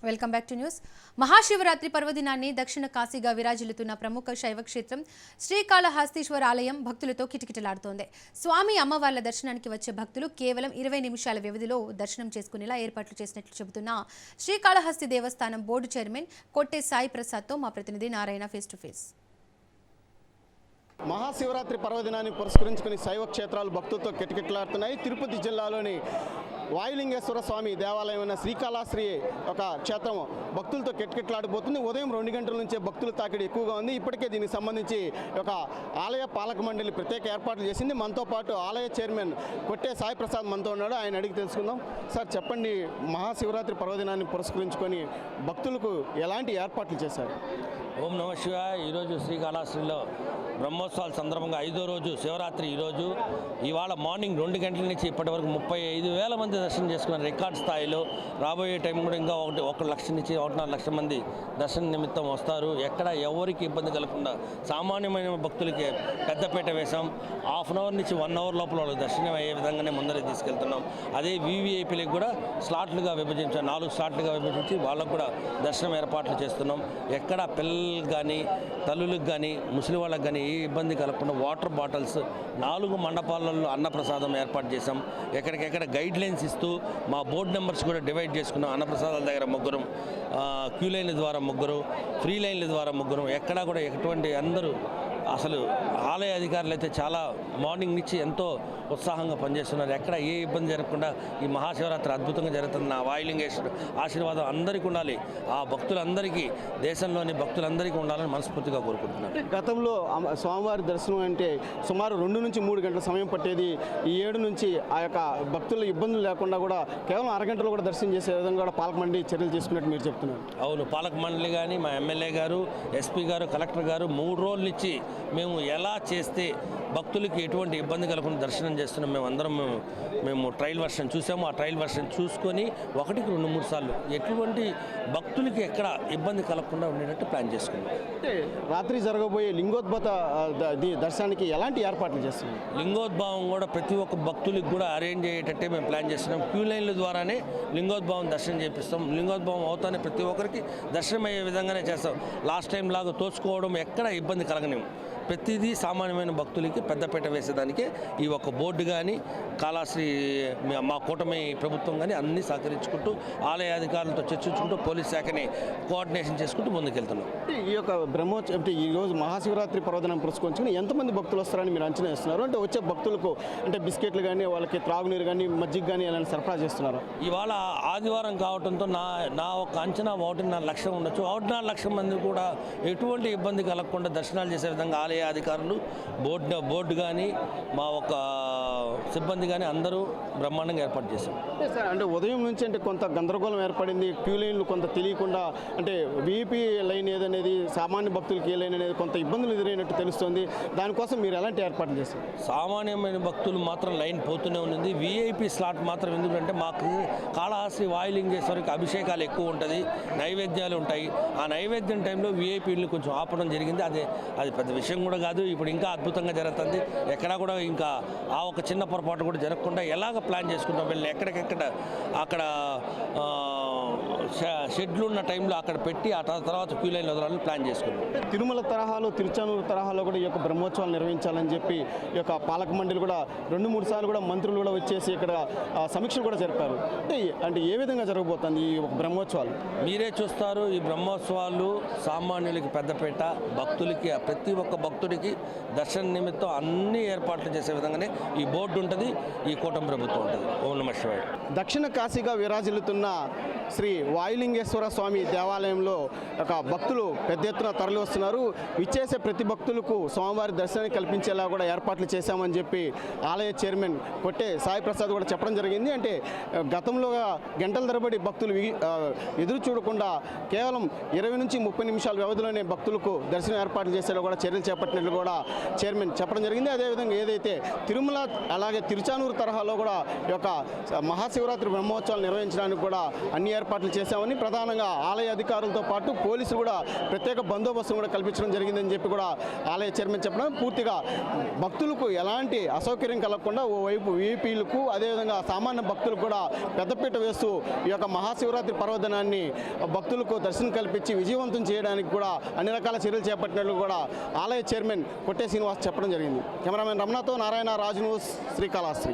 Welcome back to news. Mahashivratri పర్వదినాన్ని దక్షిణ కాశీగా విరాజిల్లుతున్న ప్రముఖ శైవ క్షేత్రం శ్రీకాళహస్తీశ్వర ఆలయం భక్తులతో కిటకిటలాడుతోంది. స్వామి అమ్మవార్ల దర్శనానికి వచ్చే భక్తులు కేవలం 20 నిమిషాల వ్యవధిలో దర్శనం చేసుకునేలా ఏర్పాట్లు చేసినట్లు చెబుతున్న శ్రీకాళహస్తి దేవస్థానం బోర్డు చైర్మన్ కొట్టే సాయి ప్రసాద్తో మా ప్రతినిధి Narayana face to face. Mahashivratri పర్వదినాన్ని పురస్కరించుకుని శైవ క్షేత్రాలు భక్తులతో కిటకిటలాడుతున్నాయి. తిరుపతి జిల్లాలోని వాయులింగేశ్వర స్వామి దేవాలయమైన శ్రీకాళహస్తి ఒక క్షేత్రం భక్తులతో కిటకిటలాడిపోతుంది. ఉదయం 2 గంటల నుంచే భక్తుల తాకిడి ఎక్కువగా ఉంది. ఇప్పటికే దీనికి సంబంధించి ఒక ఆలయ పాలక మండలి ప్రత్యేక ఏర్పాట్లు చేసింది. మనతో పాటు ఆలయ చైర్మన్ కొట్టే సాయి ప్రసాద్ మనతో ఉన్నాడు. ఆయన అడిగి తెలుసుకుందాం. సార్ చెప్పండి, మహాశివరాత్రి పర్వదినాన్ని పురస్కరించుకొని భక్తులకు ఎలాంటి ఏర్పాట్లు చేశారు? ఓం నమ శివాయ. ఈరోజు శ్రీకాళహస్తిలో బ్రహ్మోత్సవాల సందర్భంగా 5వ రోజు శివరాత్రి. ఈరోజు ఇవాళ మార్నింగ్ 2 గంటల నుంచి ఇప్పటి వరకు 35,000 మంది దర్శనం చేసుకున్నారు రికార్డ్ స్థాయిలో. రాబోయే టైం కూడా ఇంకా 1 లక్ష నుంచి 1.5 లక్షల మంది దర్శన నిమిత్తం వస్తారు. ఎక్కడ ఎవరికి ఇబ్బంది కలగకుండా సామాన్యమైన భక్తులకి పెద్దపేట వేశాం. హాఫ్ అన్ అవర్ నుంచి 1 అవర్ లోపల వాళ్ళకి దర్శనం అయ్యే విధంగానే ముందరే తీసుకెళ్తున్నాం. అదే వీవీఐపీలకు కూడా స్లాట్లుగా విభజించాం. 4 స్లాట్లుగా విభజించి వాళ్ళకు కూడా దర్శనం ఏర్పాట్లు చేస్తున్నాం. ఎక్కడ పిల్లలకు కానీ తల్లులకు కానీ ముసలి వాళ్ళకి కానీ ఏ ఇబ్బంది కలగకుండా వాటర్ బాటిల్స్ 4 మండపాలలో అన్నప్రసాదం ఏర్పాటు చేసాం. ఎక్కడికెక్కడ గైడ్ లైన్స్ ఇస్తూ మా బోర్డు నెంబర్స్ కూడా డివైడ్ చేసుకున్నాం. అన్నప్రసాదాల దగ్గర 3, క్యూ లైన్ల ద్వారా 3, ఫ్రీ లైన్ల ద్వారా 3. ఎక్కడా కూడా ఎటువంటి అందరూ అసలు ఆలయ అధికారులు అయితే చాలా మార్నింగ్ నుంచి ఎంతో ఉత్సాహంగా పనిచేస్తున్నారు. ఎక్కడ ఏ ఇబ్బంది జరగకుండా ఈ మహాశివరాత్రి అద్భుతంగా జరుగుతుంది. నా వాయులింగేశ్వర ఆశీర్వాదం అందరికీ ఉండాలి. ఆ భక్తులందరికీ, దేశంలోని భక్తులందరికీ ఉండాలని మనస్ఫూర్తిగా కోరుకుంటున్నాను. గతంలో స్వామివారి దర్శనం అంటే సుమారు 2 నుంచి 3 గంటల సమయం పట్టేది. ఈ 7 నుంచి ఆ యొక్క భక్తుల ఇబ్బందులు లేకుండా కూడా కేవలం అరగంటలో కూడా దర్శనం చేసే విధంగా కూడా పాలక మండలి చర్యలు తీసుకున్నట్టు మీరు చెప్తున్నారు. అవును, పాలక మండలి కానీ మా ఎమ్మెల్యే గారు, ఎస్పీ గారు, కలెక్టర్ గారు 3 రోజుల నుంచి మేము ఎలా చేస్తే భక్తులకి ఎటువంటి ఇబ్బంది కలగకుండా దర్శనం చేస్తున్నాం. మేము ట్రయల్ వర్షన్ చూసాము. ఆ ట్రయల్ వర్షన్ చూసుకొని 1కి 2-3 సార్లు ఎటువంటి భక్తులకి ఎక్కడ ఇబ్బంది కలగకుండా ఉండేటట్టు ప్లాన్ చేసుకున్నాం. అంటే రాత్రి జరగబోయే లింగోద్భవ దర్శనానికి ఎలాంటి ఏర్పాట్లు చేస్తున్నాం? లింగోద్భవం కూడా ప్రతి ఒక్క భక్తులకి కూడా అరేంజ్ అయ్యేటట్టే మేము ప్లాన్ చేస్తున్నాం. క్యూ లైన్ల ద్వారానే లింగోద్భవం దర్శనం చేపిస్తాం. లింగోద్భవం అవుతానే ప్రతి ఒక్కరికి దర్శనం అయ్యే విధంగానే చేస్తాం. లాస్ట్ టైం లాగా తోచుకోవడం ఎక్కడ ఇబ్బంది కలగలేము. ప్రతిదీ సామాన్యమైన భక్తులకి పెద్దపేట వేసేదానికి ఈ ఒక బోర్డు కానీ కాళహస్తి మా కూటమి ప్రభుత్వం కానీ అన్నీ సహకరించుకుంటూ ఆలయ అధికారులతో చర్చించుకుంటూ పోలీస్ శాఖని కోఆర్డినేషన్ చేసుకుంటూ ముందుకెళ్తున్నాం. ఈ యొక్క బ్రహ్మోత్సవం అంటే ఈరోజు మహాశివరాత్రి పర్వదినం పురస్కరించుకుని ఎంతమంది భక్తులు వస్తారని మీరు అంచనా వేస్తున్నారు? అంటే వచ్చే భక్తులకు అంటే బిస్కెట్లు కానీ వాళ్ళకి త్రాగునీరు కానీ మజ్జిగ కానీ ఎలాంటి సరఫరా చేస్తున్నారు? ఇవాళ ఆదివారం కావడంతో నా ఒక అంచనా 1.5 లక్షలు ఉండొచ్చు. 1.5 లక్షల మంది కూడా ఎటువంటి ఇబ్బంది కలగకుండా దర్శనాలు చేసే విధంగా ఆలయ అధికారులు, బోర్డు కానీ మా ఒక సిబ్బంది కానీ అందరూ బ్రహ్మాండంగా ఏర్పాటు చేశాం. సార్, అంటే ఉదయం నుంచి అంటే కొంత గందరగోళం ఏర్పడింది. క్యూ లైన్లు కొంత తెలియకుండా అంటే వీపీ లైన్ ఏదనేది సామాన్య భక్తులకి ఏ లైన్ అనేది కొంత ఇబ్బందులు ఎదురైనట్టు తెలుస్తుంది. దానికోసం మీరు ఎలాంటి ఏర్పాట్లు చేస్తారు? సామాన్యమైన భక్తులు మాత్రం లైన్ పోతూనే ఉంది. వీఐపీ స్లాట్ మాత్రం ఎందుకంటే మాకు కాళహస్తి వాయులింగేశ్వరికి అభిషేకాలు ఎక్కువ ఉంటుంది, నైవేద్యాలు ఉంటాయి. ఆ నైవేద్యం టైంలో వీఐపీలు కొంచెం ఆపడం జరిగింది. అది పెద్ద విషయం కూడా కాదు. ఇప్పుడు ఇంకా అద్భుతంగా జరుగుతుంది. ఎక్కడా కూడా ఇంకా ఆ ఒక చిన్న పొరపాటు కూడా జరగకుండా ఎలాగ ప్లాన్ చేసుకుంటాం. వీళ్ళని ఎక్కడికెక్కడ అక్కడ షెడ్లు ఉన్న టైంలో అక్కడ పెట్టి ఆ తర్వాత క్యూ లైన్ వదలాలని ప్లాన్ చేసుకున్నాం. తిరుమల తరహాలో, తిరుచానూరు తరహాలో కూడా ఈ యొక్క బ్రహ్మోత్సవాలు నిర్వహించాలని చెప్పి ఈ యొక్క పాలక మండలి కూడా 2-3 సార్లు కూడా మంత్రులు కూడా వచ్చేసి ఇక్కడ సమీక్షలు కూడా జరిపారు. అంటే ఏ విధంగా జరగబోతుంది ఈ బ్రహ్మోత్సవాలు? మీరే చూస్తారు. ఈ బ్రహ్మోత్సవాలు సామాన్యులకి పెద్దపేట, భక్తులకి ప్రతి ఒక్క భక్తుడికి దర్శన నిమిత్తం అన్ని ఏర్పాట్లు చేసే విధంగానే ఈ బోర్డు ఉంటుంది, ఈ కూటమి ప్రభుత్వం ఉంటుంది. ఓం నమః శివాయ. దక్షిణ కాశీగా విరాజిల్లుతున్న శ్రీ వాయులింగేశ్వర స్వామి దేవాలయంలో ఒక భక్తులు పెద్ద ఎత్తున తరలి వస్తున్నారు. విచ్చేసే ప్రతి భక్తులకు స్వామివారి దర్శనాన్ని కల్పించేలా కూడా ఏర్పాట్లు చేశామని చెప్పి ఆలయ చైర్మన్ కొట్టే సాయి ప్రసాద్ కూడా చెప్పడం జరిగింది. అంటే గతంలో గంటల తరబడి భక్తులు ఎదురు చూడకుండా కేవలం 20 నుంచి 30 నిమిషాల వ్యవధిలోనే భక్తులకు దర్శనం ఏర్పాట్లు చేసేలా కూడా చర్యలు చేపట్టినట్లు కూడా చైర్మన్ చెప్పడం జరిగింది. అదేవిధంగా ఏదైతే తిరుమల అలాగే తిరుచానూరు తరహాలో కూడా ఈ యొక్క మహాశివరాత్రి బ్రహ్మోత్సవాలు నిర్వహించడానికి కూడా అన్ని ఏర్పాట్లు చేశామని, ప్రధానంగా ఆలయ అధికారులతో పాటు పోలీసులు కూడా ప్రత్యేక బందోబస్తు కూడా కల్పించడం జరిగిందని చెప్పి కూడా ఆలయ చైర్మన్ చెప్పడం, పూర్తిగా భక్తులకు ఎలాంటి అసౌకర్యం కలగకుండా ఓవైపు వీఐపీలకు అదేవిధంగా సామాన్య భక్తులకు కూడా పెద్దపీట వేస్తూ ఈ యొక్క మహాశివరాత్రి పర్వదినాన్ని భక్తులకు దర్శనం కల్పించి విజయవంతం చేయడానికి కూడా అన్ని రకాల చర్యలు చేపట్టినట్లు కూడా ఆలయ చైర్మన్ కొట్టే శ్రీనివాస్ చెప్పడం జరిగింది. కెమెరామెన్ రమణతో నారాయణ, రాజు న్యూస్, శ్రీకాళహస్తి.